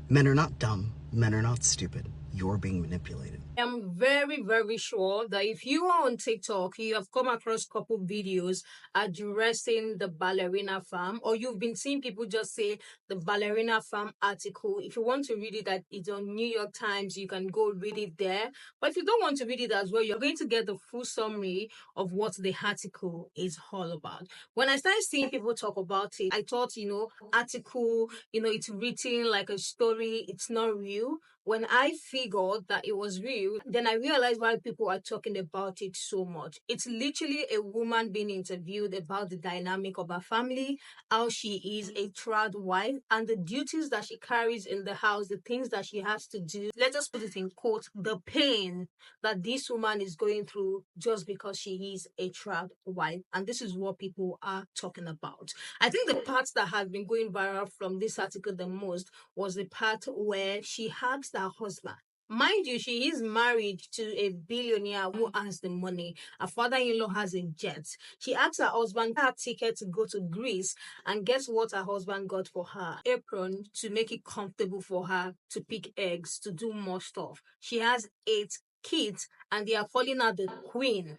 Men are not dumb. Men are not stupid. You're being manipulated. I'm very, very sure that if you are on TikTok, you have come across a couple videos addressing the Ballerina farm, or you've been seeing people just say the Ballerina farm article. If you want to read it, that it's on New York Times, you can go read it there. But if you don't want to read it as well, you're going to get the full summary of what the article is all about. When I started seeing people talk about it, I thought, article, it's written like a story, it's not real. When I figured that it was real, then I realized why people are talking about it so much. It's literally a woman being interviewed about the dynamic of her family, how she is a proud wife, and the duties that she carries in the house, the things that she has to do. Let us put it in quotes, the pain that this woman is going through just because she is a proud wife. And this is what people are talking about. I think the parts that have been going viral from this article the most was the part where she hugs her husband. Mind you, she is married to a billionaire who has the money. Her father-in-law has a jet. She asked her husband her ticket to go to Greece, and guess what her husband got for her? Apron to make it comfortable for her to pick eggs, to do more stuff. She has 8 kids, and they are calling her the queen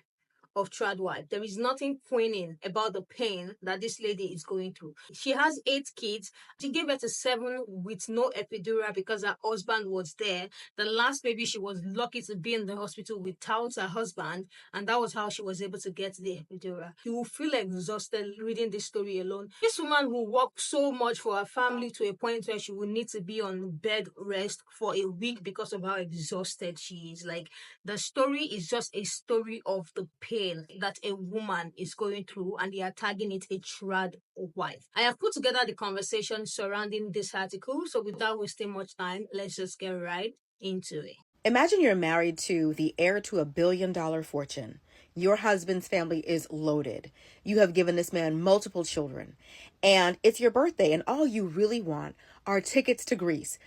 of trad wife. There is nothing poignant about the pain that this lady is going through. She has 8 kids. She gave birth to 7 with no epidural because her husband was there. The last baby, she was lucky to be in the hospital without her husband, and that was how she was able to get the epidural. You will feel exhausted reading this story alone. This woman will work so much for her family to a point where she will need to be on bed rest for a week because of how exhausted she is. Like, the story is just a story of the pain that a woman is going through, and they are tagging it a trad wife. I have put together the conversation surrounding this article, so without wasting much time, let's just get right into it. Imagine you're married to the heir to $1 billion fortune. Your husband's family is loaded. You have given this man multiple children. And it's your birthday, and all you really want are tickets to Greece.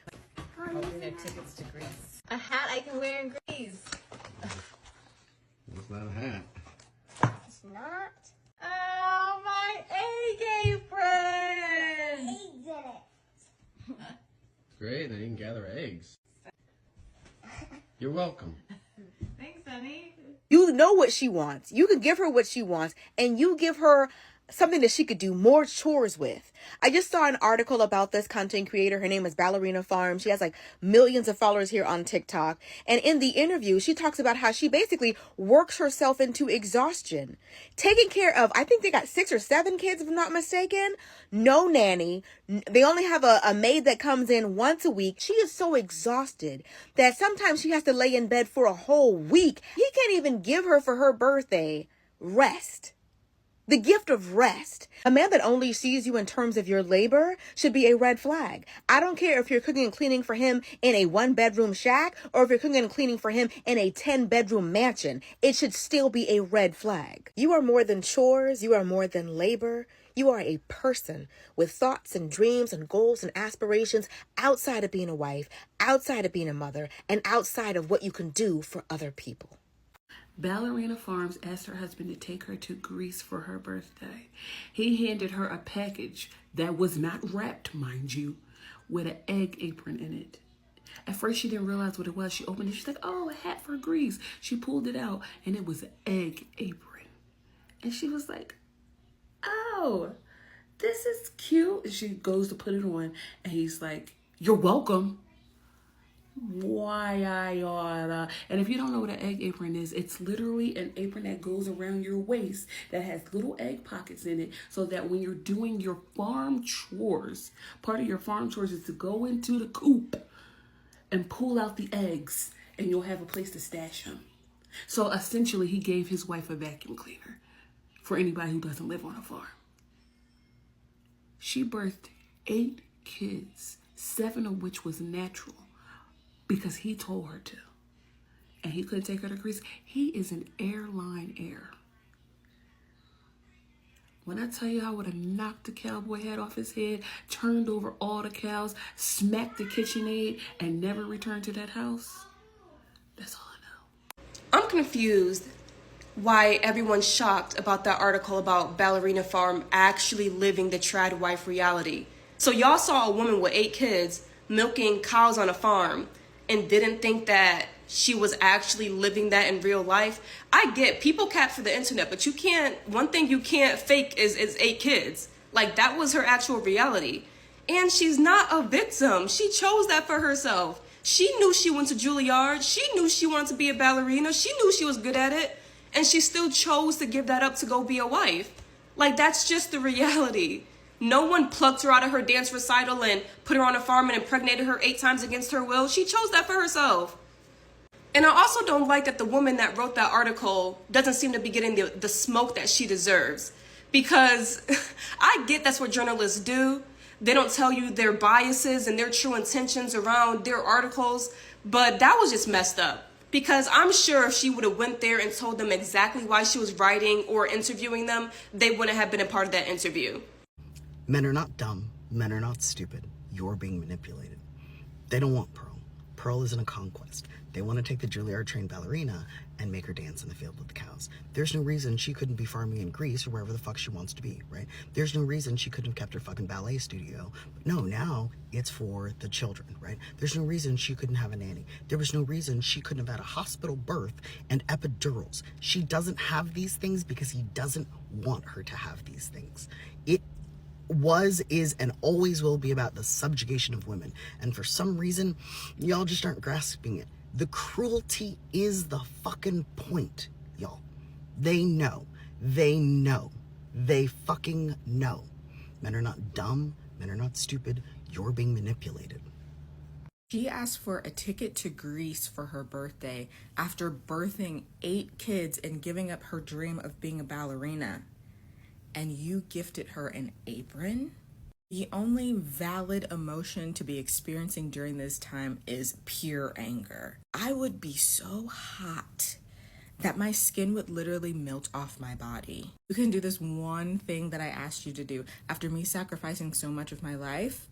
Hoping they're tickets to Greece. A hat I can wear in Greece. It's not a hat. It's not. Oh, my egg apron! Eggs in it. Great, they didn't gather eggs. You're welcome. Thanks, honey. You know what she wants. You can give her what she wants, and you give her something that she could do more chores with. I just saw an article about this content creator. Her name is Ballerina Farm. She has like millions of followers here on TikTok. And in the interview, she talks about how she basically works herself into exhaustion. Taking care of, I think they got 6 or 7 kids, if I'm not mistaken. No nanny. They only have a maid that comes in once a week. She is so exhausted that sometimes she has to lay in bed for a whole week. He can't even give her for her birthday rest. The gift of rest. A man that only sees you in terms of your labor should be a red flag. I don't care if you're cooking and cleaning for him in a 1-bedroom shack or if you're cooking and cleaning for him in a 10-bedroom mansion. It should still be a red flag. You are more than chores. You are more than labor. You are a person with thoughts and dreams and goals and aspirations outside of being a wife, outside of being a mother, and outside of what you can do for other people. Ballerina Farms asked her husband to take her to Greece for her birthday. He handed her a package that was not wrapped, mind you, with an egg apron in it. At first, she didn't realize what it was. She opened it. She's like, oh, a hat for Greece. She pulled it out, and it was an egg apron. And she was like, oh, this is cute. And she goes to put it on, and he's like, you're welcome. Why I oughta. And if you don't know what an egg apron is, it's literally an apron that goes around your waist that has little egg pockets in it, so that when you're doing your farm chores, part of your farm chores is to go into the coop and pull out the eggs, and you'll have a place to stash them. So essentially, he gave his wife a vacuum cleaner for anybody who doesn't live on a farm. She birthed 8 kids, 7 of which was natural, because he told her to. And he couldn't take her to Greece. He is an airline heir. When I tell you I would have knocked the cowboy hat off his head, turned over all the cows, smacked the KitchenAid, and never returned to that house, that's all I know. I'm confused why everyone's shocked about that article about Ballerina Farm actually living the trad wife reality. So y'all saw a woman with 8 kids milking cows on a farm and didn't think that she was actually living that in real life. I get people cap for the internet, but one thing you can't fake is 8 kids. Like, that was her actual reality. And she's not a victim. She chose that for herself. She knew she went to Juilliard. She knew she wanted to be a ballerina. She knew she was good at it. And she still chose to give that up to go be a wife. Like, that's just the reality. No one plucked her out of her dance recital and put her on a farm and impregnated her 8 times against her will. She chose that for herself. And I also don't like that the woman that wrote that article doesn't seem to be getting the smoke that she deserves. Because I get that's what journalists do. They don't tell you their biases and their true intentions around their articles. But that was just messed up. Because I'm sure if she would have went there and told them exactly why she was writing or interviewing them, they wouldn't have been a part of that interview. Men are not dumb. Men are not stupid. You're being manipulated. They don't want Pearl. Pearl isn't a conquest. They want to take the Juilliard-trained ballerina and make her dance in the field with the cows. There's no reason she couldn't be farming in Greece or wherever the fuck she wants to be, right? There's no reason she couldn't have kept her fucking ballet studio. But no, now it's for the children, right? There's no reason she couldn't have a nanny. There was no reason she couldn't have had a hospital birth and epidurals. She doesn't have these things because he doesn't want her to have these things. It was, is, and always will be about the subjugation of women. And for some reason, y'all just aren't grasping it. The cruelty is the fucking point, y'all. They know. They know. They fucking know. Men are not dumb. Men are not stupid. You're being manipulated. She asked for a ticket to Greece for her birthday after birthing 8 kids and giving up her dream of being a ballerina. And you gifted her an apron? The only valid emotion to be experiencing during this time is pure anger. I would be so hot that my skin would literally melt off my body. You can do this one thing that I asked you to do. After me sacrificing so much of my life,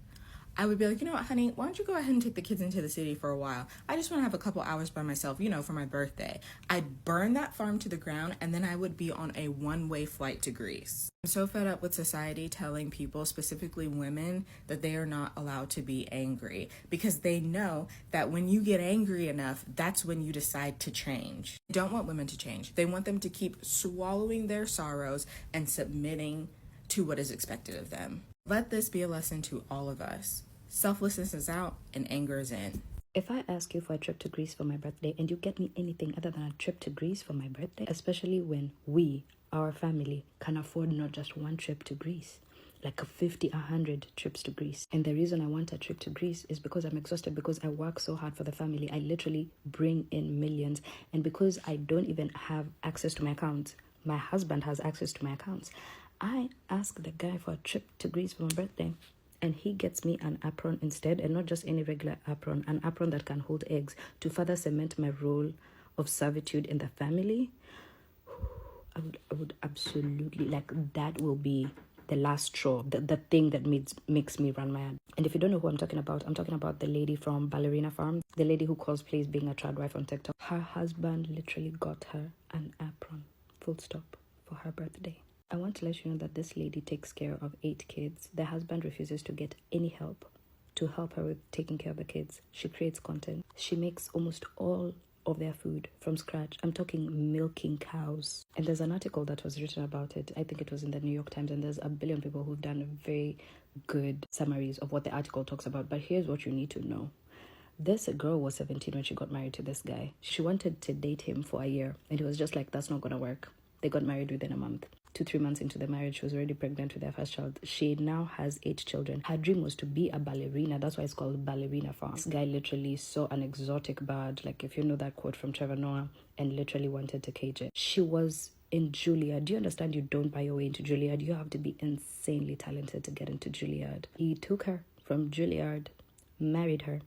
I would be like, you know what, honey, why don't you go ahead and take the kids into the city for a while? I just want to have a couple hours by myself, for my birthday. I'd burn that farm to the ground, and then I would be on a one-way flight to Greece. I'm so fed up with society telling people, specifically women, that they are not allowed to be angry, because they know that when you get angry enough, that's when you decide to change. They don't want women to change. They want them to keep swallowing their sorrows and submitting to what is expected of them. Let this be a lesson to all of us. Selflessness is out and anger is in. If I ask you for a trip to Greece for my birthday and you get me anything other than a trip to Greece for my birthday, especially when we, our family, can afford not just one trip to Greece, like 50, 100 trips to Greece. And the reason I want a trip to Greece is because I'm exhausted, because I work so hard for the family. I literally bring in millions. And because I don't even have access to my accounts, my husband has access to my accounts. I ask the guy for a trip to Greece for my birthday, and he gets me an apron instead, and not just any regular apron, an apron that can hold eggs, to further cement my role of servitude in the family. I would absolutely, that will be the last straw, the thing that makes me run mad. And if you don't know who I'm talking about the lady from Ballerina Farm, the lady who cosplays being a trad wife on TikTok. Her husband literally got her an apron, full stop, for her birthday. I want to let you know that this lady takes care of 8 kids. The husband refuses to get any help to help her with taking care of the kids. She creates content. She makes almost all of their food from scratch. I'm talking milking cows. And there's an article that was written about it. I think it was in the New York Times, and there's a billion people who've done very good summaries of what the article talks about. But here's what you need to know. This girl was 17 when she got married to this guy. She wanted to date him for a year, and he was just like, that's not gonna work. They got married within a month. 2-3 months into the marriage, she was already pregnant with their first child. She now has 8 children. Her dream was to be a ballerina. That's why it's called Ballerina Farm. This guy literally saw an exotic bird, like if you know that quote from Trevor Noah, and literally wanted to cage it. She was in Juilliard. Do you understand? You don't buy your way into Juilliard. You have to be insanely talented to get into Juilliard. He took her from Juilliard, married her,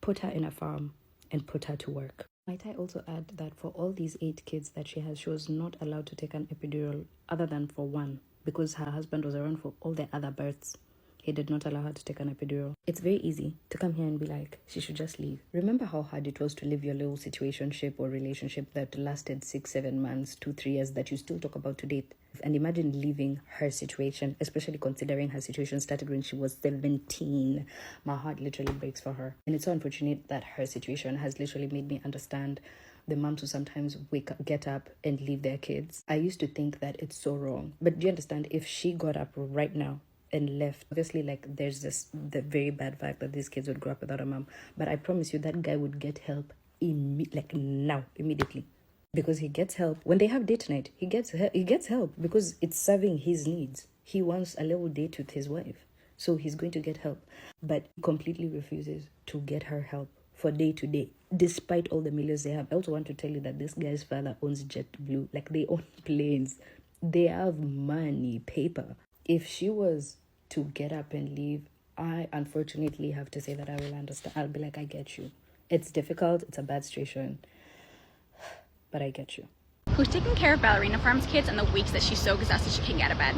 put her in a farm, and put her to work. Might I also add that for all these 8 kids that she has, she was not allowed to take an epidural other than for one, because her husband was around for all the other births. He he did not allow her to take an epidural. It's very easy to come here and be like, she should just leave. Remember how hard it was to live your little situationship or relationship that lasted 6-7 months, 2-3 years that you still talk about to date? And imagine leaving her situation, especially considering her situation started when she was 17. My heart literally breaks for her. And it's so unfortunate that her situation has literally made me understand the moms who sometimes get up and leave their kids. I used to think that it's so wrong. But do you understand, if she got up right now and left, obviously, like, there's the very bad fact that these kids would grow up without a mom. But I promise you that guy would get help immediately. Because he gets help. When they have date night, he gets help because it's serving his needs. He wants a little date with his wife. So he's going to get help. But he completely refuses to get her help for day to day, despite all the millions they have. I also want to tell you that this guy's father owns JetBlue. Like, they own planes. They have money, paper. If she was to get up and leave, I unfortunately have to say that I will understand. I'll be like, I get you. It's difficult. It's a bad situation. But I get you. Who's taking care of Ballerina Farm's kids on the weeks that she's so exhausted she can't get out of bed?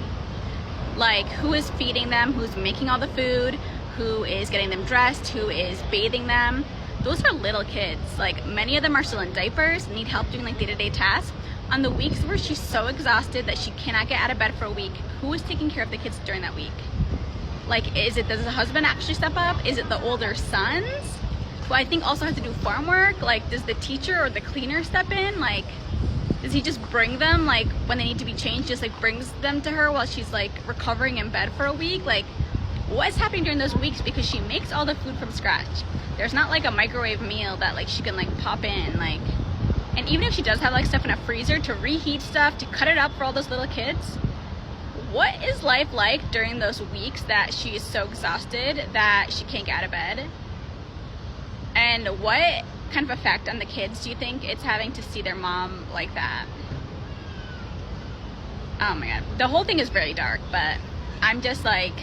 Like, who is feeding them? Who's making all the food? Who is getting them dressed? Who is bathing them? Those are little kids. Like, many of them are still in diapers, need help doing like day-to-day tasks. On the weeks where she's so exhausted that she cannot get out of bed for a week, who is taking care of the kids during that week? Like, does the husband actually step up? Is it the older sons, who I think also have to do farm work? Like, does the teacher or the cleaner step in? Like, does he just bring them, like, when they need to be changed, just like brings them to her while she's like recovering in bed for a week? Like, what's happening during those weeks? Because she makes all the food from scratch. There's not like a microwave meal that like she can like pop in, like, and even if she does have like stuff in a freezer to reheat stuff, to cut it up for all those little kids, what is life like during those weeks that she is so exhausted that she can't get out of bed? And what kind of effect on the kids do you think it's having to see their mom like that? Oh my god, the whole thing is very dark, but I'm just like,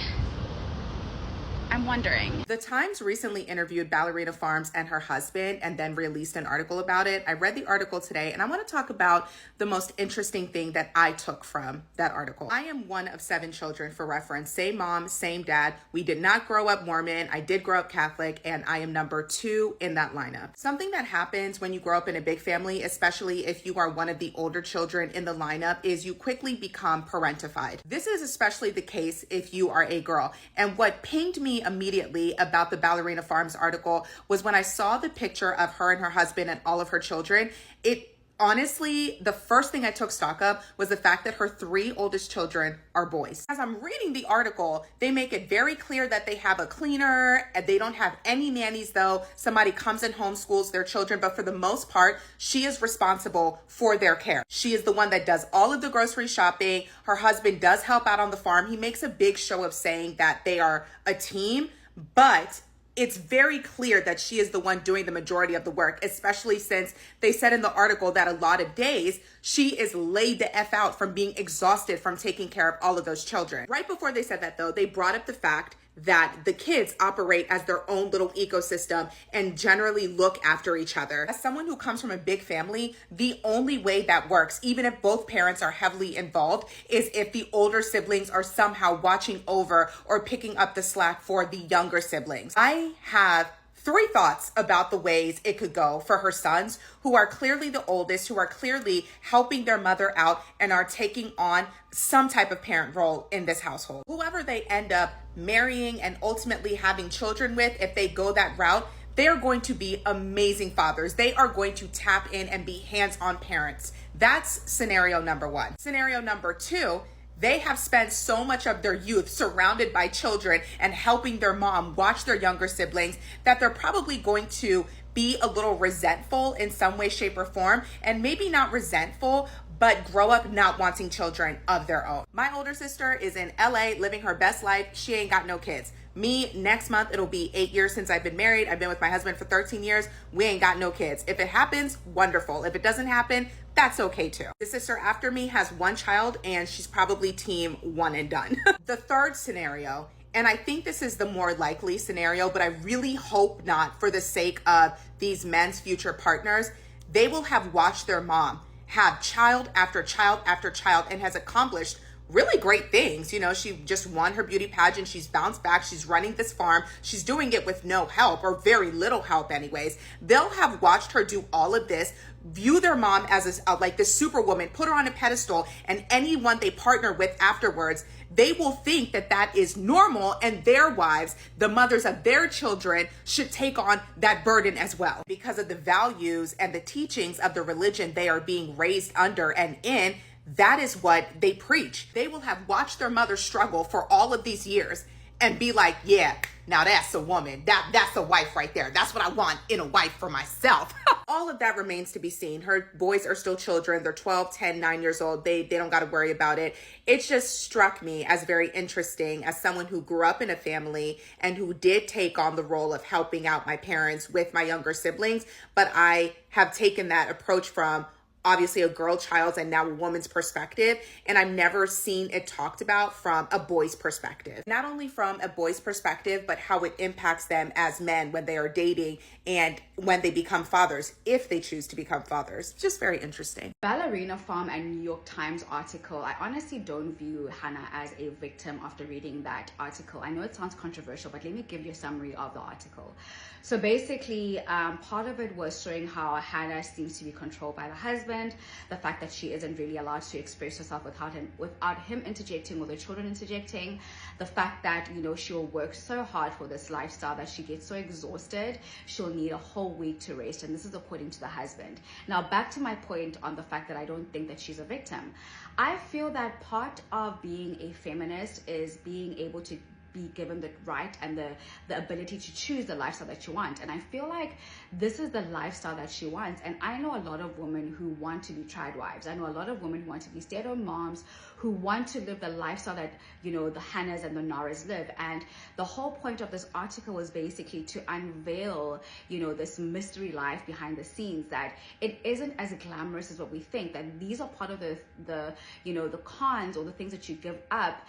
I'm wondering. The Times recently interviewed Ballerina Farms and her husband and then released an article about it. I read the article today and I want to talk about the most interesting thing that I took from that article. I am one of 7 children, for reference. Same mom, same dad. We did not grow up Mormon. I did grow up Catholic, and I am number 2 in that lineup. Something that happens when you grow up in a big family, especially if you are one of the older children in the lineup, is you quickly become parentified. This is especially the case if you are a girl. And what pinged me immediately about the Ballerina Farms article was when I saw the picture of her and her husband and all of her children. It honestly, the first thing I took stock of was the fact that her 3 oldest children are boys. As I'm reading the article, they make it very clear that they have a cleaner, and they don't have any nannies though. Somebody comes and homeschools their children, but for the most part, she is responsible for their care. She is the one that does all of the grocery shopping. Her husband does help out on the farm. He makes a big show of saying that they are a team, but it's very clear that she is the one doing the majority of the work, especially since they said in the article that a lot of days she is laid the F out from being exhausted from taking care of all of those children. Right before they said that though, they brought up the fact that the kids operate as their own little ecosystem and generally look after each other. As someone who comes from a big family, the only way that works, even if both parents are heavily involved, is if the older siblings are somehow watching over or picking up the slack for the younger siblings. I have 3 thoughts about the ways it could go for her sons, who are clearly the oldest, who are clearly helping their mother out and are taking on some type of parent role in this household. Whoever they end up marrying and ultimately having children with, if they go that route, they are going to be amazing fathers. They are going to tap in and be hands-on parents. That's scenario number 1. Scenario number 2, they have spent so much of their youth surrounded by children and helping their mom watch their younger siblings that they're probably going to be a little resentful in some way, shape, or form. And maybe not resentful, but grow up not wanting children of their own. My older sister is in LA living her best life. She ain't got no kids. Me, next month, it'll be 8 years since I've been married. I've been with my husband for 13 years. We ain't got no kids. If it happens, wonderful. If it doesn't happen, that's okay too. The sister after me has 1 child and she's probably team 1 and done. The third scenario, and I think this is the more likely scenario, but I really hope not for the sake of these men's future partners, they will have watched their mom have child after child after child and has accomplished really great things. You know, she just won her beauty pageant. She's bounced back. She's running this farm. She's doing it with no help, or very little help anyways. They'll have watched her do all of this, view their mom as like this superwoman, put her on a pedestal, and anyone they partner with afterwards, they will think that that is normal, and their wives, the mothers of their children, should take on that burden as well. Because of the values and the teachings of the religion they are being raised under and in, that is what they preach. They will have watched their mother struggle for all of these years and be like, yeah, now that's a woman. That's a wife right there. That's what I want in a wife for myself. All of that remains to be seen. Her boys are still children. They're 12, 10, 9 years old. They don't got to worry about it. It just struck me as very interesting as someone who grew up in a family and who did take on the role of helping out my parents with my younger siblings. But I have taken that approach from obviously a girl child's and now a woman's perspective, and I've never seen it talked about from a boy's perspective. Not only from a boy's perspective, but how it impacts them as men when they are dating and when they become fathers, if they choose to become fathers. Just very interesting. Ballerina Farm and New York Times article, I honestly don't view Hannah as a victim after reading that article. I know it sounds controversial, but let me give you a summary of the article. So basically, part of it was showing how Hannah seems to be controlled by the husband, the fact that she isn't really allowed to express herself without him interjecting or the children interjecting, the fact that, you know, she'll work so hard for this lifestyle that she gets so exhausted, she'll need a whole week to rest, and this is according to the husband. Now, back to my point on the fact that I don't think that she's a victim. I feel that part of being a feminist is being able to be given the right and the ability to choose the lifestyle that you want. And I feel like this is the lifestyle that she wants. And I know a lot of women who want to be tried wives. I know a lot of women who want to be stay-at-home moms, who want to live the lifestyle that, you know, the Hannahs and the Noras live. And the whole point of this article was basically to unveil, you know, this mystery life behind the scenes, that it isn't as glamorous as what we think, that these are part of the you know, the cons or the things that you give up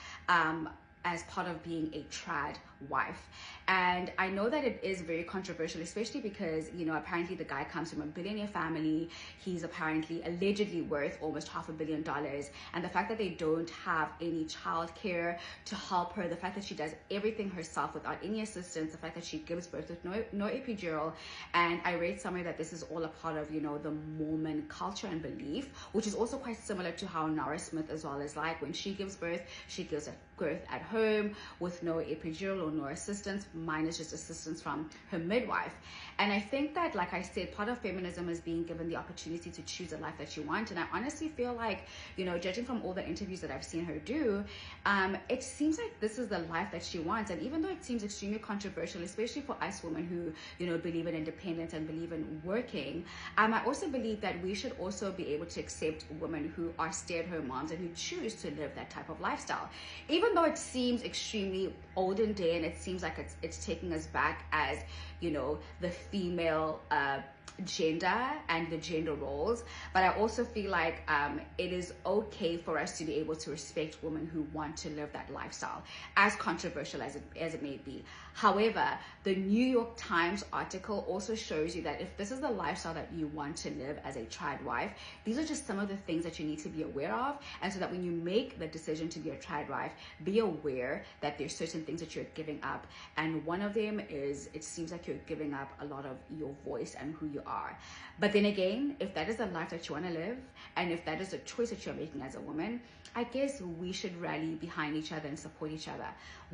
as part of being a trad wife. And I know that it is very controversial, especially because, you know, apparently the guy comes from a billionaire family. He's apparently allegedly worth almost $500 million. And the fact that they don't have any childcare to help her, the fact that she does everything herself without any assistance, the fact that she gives birth with no epidural. And I read somewhere that this is all a part of, you know, the Mormon culture and belief, which is also quite similar to how Nora Smith as well is like. When she gives birth, she gives birth at home with no epidural or no assistance, minus just assistance from her midwife. And I think that, like I said, part of feminism is being given the opportunity to choose a life that you want. And I honestly feel like, you know, judging from all the interviews that I've seen her do, it seems like this is the life that she wants. And even though it seems extremely controversial, especially for us women who, you know, believe in independence and believe in working, I also believe that we should also be able to accept women who are stay-at-home moms and who choose to live that type of lifestyle. Even though it seems extremely olden day and it seems like it's taking us back as, you know, the female gender and the gender roles, but I also feel like it is okay for us to be able to respect women who want to live that lifestyle, as controversial as it may be. However, the New York Times article also shows you that if this is the lifestyle that you want to live as a trad wife, these are just some of the things that you need to be aware of, and so that when you make the decision to be a trad wife, be aware that there's certain things that you're giving up. And one of them is, it seems like you're giving up a lot of your voice and who you are. But then again, if that is the life that you want to live, and if that is a choice that you're making as a woman, I guess we should rally behind each other and support each other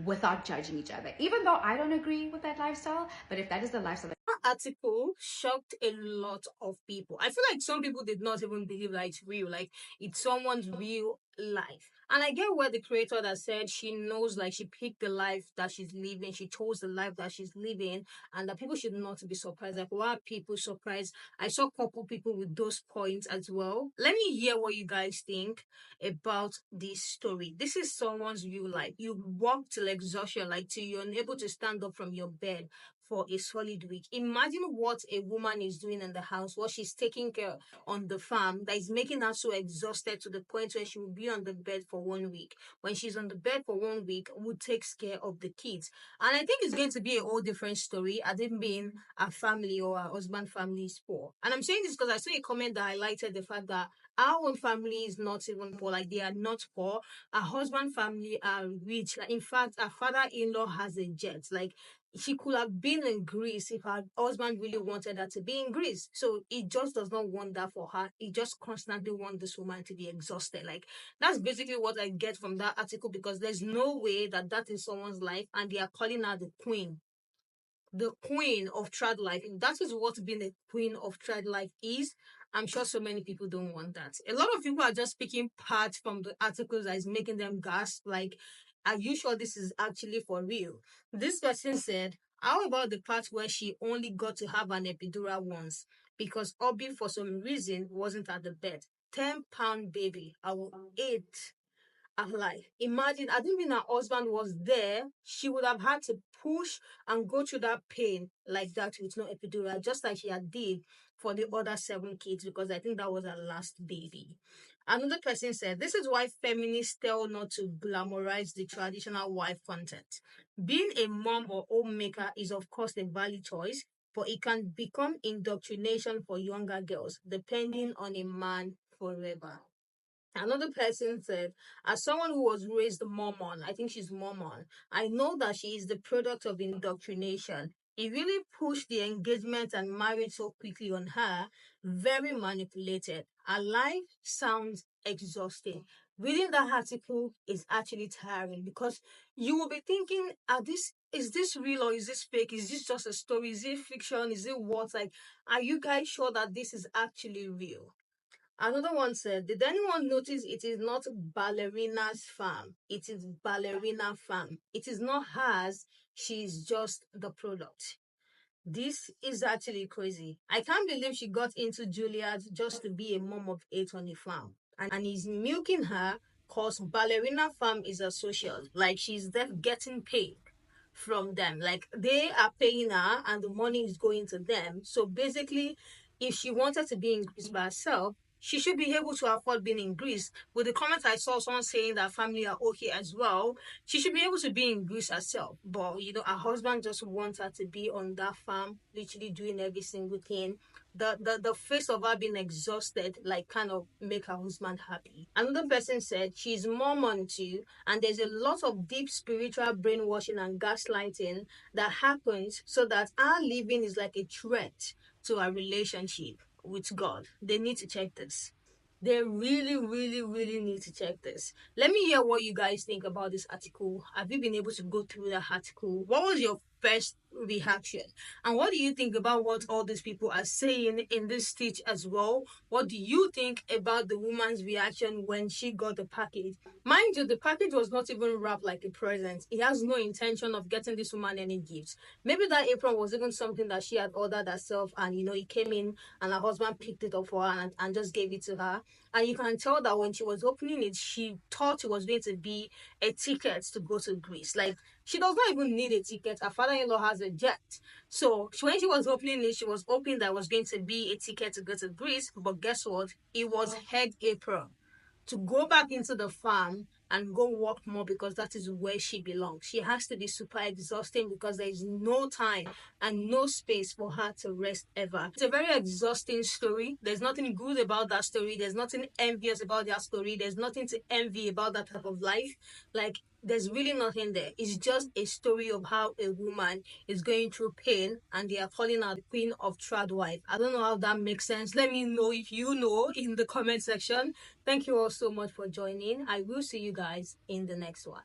without judging each other. Even though I don't agree with that lifestyle, but if that is the lifestyle Article shocked a lot of people. I feel like some people did not even believe that it's real, like it's someone's real life. And I get where the creator that said she knows, like she picked the life that she's living, she chose the life that she's living, and that people should not be surprised. Like, why are people surprised? I saw a couple people with those points as well. Let me hear what you guys think about this story. This is someone's real life. You work till exhaustion, like till you're unable to stand up from your bed for a solid week. Imagine what a woman is doing in the house, what she's taking care on the farm, that is making her so exhausted to the point where she will be on the bed for 1 week. When she's on the bed for 1 week, who takes care of the kids? And I think it's going to be a whole different story, as it being a family or a husband family is poor. And I'm saying this because I saw a comment that highlighted the fact that our own family is not even poor, like they are not poor. Our husband family are rich. Like, in fact, our father-in-law has a jet. Like, she could have been in Greece if her husband really wanted her to be in Greece. So he just does not want that for her. He just constantly wants this woman to be exhausted. Like, that's basically what I get from that article, because there's no way that that is someone's life and they are calling her the queen of trad life. If that is what being a queen of trad life is, I'm sure so many people don't want that. A lot of people are just picking parts from the articles that is making them gasp. Like, are you sure this is actually for real? This person said, how about the part where she only got to have an epidural once because Obi, for some reason, wasn't at the bed? 10-pound baby. I will eat alive. Imagine, I think when her husband was there, she would have had to push and go through that pain like that with no epidural, just like she had did for the other 7 kids, because I think that was her last baby. Another person said, this is why feminists tell not to glamorize the traditional wife content. Being a mom or homemaker is, of course, a valid choice, but it can become indoctrination for younger girls, depending on a man forever. Another person said, as someone who was raised Mormon, I think she's Mormon, I know that she is the product of indoctrination. It really pushed the engagement and marriage so quickly on her, very manipulated. Her life sounds exhausting. Reading that article is actually tiring, because you will be thinking, is this real or is this fake? Is this just a story? Is it fiction? Is it what? Like, are you guys sure that this is actually real? Another one said, did anyone notice it is not Ballerina's farm? It is Ballerina farm. It is not hers. She's just the product. This is actually crazy. I can't believe she got into Juilliard just to be a mom of 8 on the farm. And he's milking her because Ballerina Farm is a social. Like, she's there getting paid from them. Like, they are paying her and the money is going to them. So basically, if she wanted to be in Greece by herself, she should be able to afford being in Greece. With the comments I saw, someone saying that family are okay as well, she should be able to be in Greece herself. But, her husband just wants her to be on that farm, literally doing every single thing. The face of her being exhausted, like, kind of make her husband happy. Another person said she's Mormon too, and there's a lot of deep spiritual brainwashing and gaslighting that happens so that our living is like a threat to our relationship with God. They need to check this. They really, really, really need to check this. Let me hear what you guys think about this article. Have you been able to go through the article? What was your first reaction? And what do you think about what all these people are saying in this stitch as well? What do you think about the woman's reaction when she got the package? Mind you, the package was not even wrapped like a present. He has no intention of getting this woman any gifts. Maybe that apron was even something that she had ordered herself, and he came in and her husband picked it up for her and just gave it to her. And you can tell that when she was opening it, she thought it was going to be a ticket to go to Greece. Like, she does not even need a ticket. Her father-in-law has a jet. So when she was opening it, she was hoping that it was going to be a ticket to go to Greece. But guess what? It was head apron to go back into the farm and go work more, because that is where she belongs. She has to be super exhausting because there is no time and no space for her to rest ever. It's a very exhausting story. There's nothing good about that story. There's nothing envious about that story. There's nothing to envy about that type of life. Like, there's really nothing there. It's just a story of how a woman is going through pain and they are calling her the queen of trad wife. I don't know how that makes sense. Let me know if you know in the comment section. Thank you all so much for joining. I will see you guys in the next one.